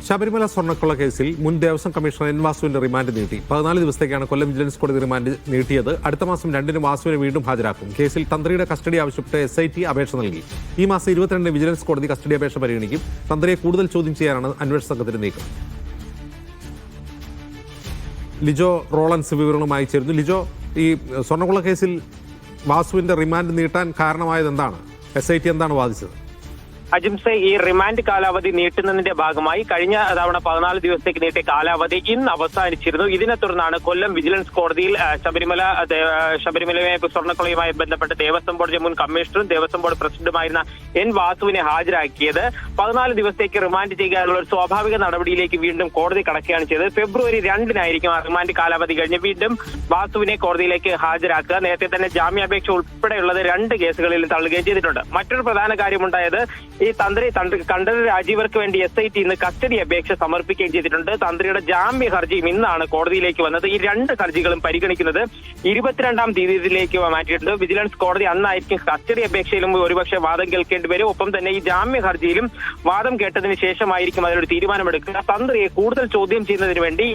ശബരിമല സ്വർണ്ണക്കൊള്ള കേസിൽ മുൻ ദേവസ്വം കമ്മീഷണർ എൻ വാസുവിന്റെ റിമാൻഡ് നീട്ടി 14 ദിവസത്തേക്കാണ് കൊല്ലം വിജിലൻസ് കോടതി റിമാൻഡ് നീട്ടിയത്. അടുത്ത മാസം 2-ന് വാസുവിനെ വീണ്ടും ഹാജരാക്കും. കേസിൽ തന്ത്രിയുടെ കസ്റ്റഡി ആവശ്യപ്പെട്ട് SIT അപേക്ഷ നൽകി. ഈ മാസം 22-ന് വിജിലൻസ് കോടതി കസ്റ്റഡി അപേക്ഷ പരിഗണിക്കും. തന്ത്രിയെ കൂടുതൽ ചോദ്യം ചെയ്യാനാണ് അന്വേഷണ സംഘത്തിന്റെ നീക്കം. ലിജോ റോളൻസ് വിവരണവുമായി ചേരുന്നു. ലിജോ, ഈ സ്വർണ്ണക്കൊള്ള കേസിൽ വാസുവിന്റെ റിമാൻഡ് നീട്ടാൻ കാരണമായത് എന്താണ്? SIT എന്താണ് വാദിച്ചത്? അജിംസെ, ഈ റിമാൻഡ് കാലാവധി നീട്ടുന്നതിന്റെ ഭാഗമായി കഴിഞ്ഞ തവണ 14 ദിവസത്തേക്ക് നീട്ടിയ കാലാവധി ഇന്ന് അവസാനിച്ചിരുന്നു. ഇതിനെ തുടർന്നാണ് കൊല്ലം വിജിലൻസ് കോടതിയിൽ ശബരിമലയുമായി സ്വർണ്ണക്കൊള്ളയുമായി ബന്ധപ്പെട്ട് ദേവസ്വം ബോർഡ് മുൻ കമ്മീഷണറും ദേവസ്വം ബോർഡ് പ്രസിഡന്റുമായിരുന്ന എൻ വാസുവിനെ ഹാജരാക്കിയത്. 14 ദിവസത്തേക്ക് റിമാൻഡ് ചെയ്യാനുള്ള ഒരു സ്വാഭാവിക നടപടിയിലേക്ക് വീണ്ടും കോടതി കടക്കുകയാണ് ചെയ്തത്. ഫെബ്രുവരി 2-നായിരിക്കും ആ റിമാൻഡ് കാലാവധി കഴിഞ്ഞ് വീണ്ടും വാസുവിനെ കോടതിയിലേക്ക് ഹാജരാക്കുക. നേരത്തെ തന്നെ ജാമ്യാപേക്ഷ ഉൾപ്പെടെയുള്ളത് 2 കേസുകളിൽ തള്ളുകയും ചെയ്തിട്ടുണ്ട്. മറ്റൊരു പ്രധാന കാര്യമുണ്ടായത്, ഈ തന്ത്രി കണ്ഠരര് രാജീവർക്ക് വേണ്ടി SIT ഇന്ന് കസ്റ്റഡി അപേക്ഷ സമർപ്പിക്കുകയും ചെയ്തിട്ടുണ്ട്. തന്ത്രിയുടെ ജാമ്യ ഹർജിയും ഇന്നാണ് കോടതിയിലേക്ക് വന്നത്. ഈ 2 ഹർജികളും പരിഗണിക്കുന്നത് 22-ാം തീയതിയിലേക്ക് മാറ്റിയിട്ടുണ്ട്. വിജിലൻസ് കോടതി അന്നായിരിക്കും കസ്റ്റഡി അപേക്ഷയിലും ഒരുപക്ഷെ വാദം കേൾക്കേണ്ടി വരും. ഒപ്പം തന്നെ ഈ ജാമ്യ ഹർജിയിലും വാദം കേട്ടതിന് ശേഷമായിരിക്കും അതിലൊരു തീരുമാനമെടുക്കുക. തന്ത്രിയെ കൂടുതൽ ചോദ്യം ചെയ്യുന്നതിന് വേണ്ടി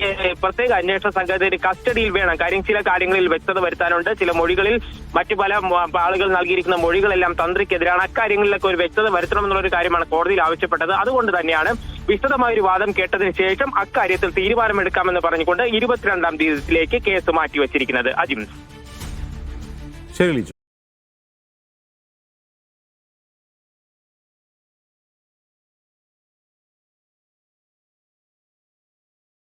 പ്രത്യേക അന്വേഷണ സംഘത്തിന് കസ്റ്റഡിയിൽ വേണം. ചില കാര്യങ്ങളിൽ വ്യക്തത വരുത്താനുണ്ട്. ചില മൊഴികളിൽ മറ്റു പല ആളുകൾ നൽകിയിരിക്കുന്ന മൊഴികളെല്ലാം തന്ത്രിക്കെതിരാണ്. അക്കാര്യങ്ങളിലൊക്കെ ഒരു വ്യക്തത വരുത്തണമെന്നുള്ള ഒരു കാര്യമാണ് കോടതിയിൽ ആവശ്യപ്പെട്ടത്. അതുകൊണ്ട് തന്നെയാണ് വിശദമായ ഒരു വാദം കേട്ടതിന് ശേഷം അക്കാര്യത്തിൽ തീരുമാനമെടുക്കാമെന്ന് പറഞ്ഞുകൊണ്ട് 22-ാം തീയതിയിലേക്ക് കേസ് മാറ്റിവെച്ചിരിക്കുന്നത്. അജിം, ശരി ലിജോ.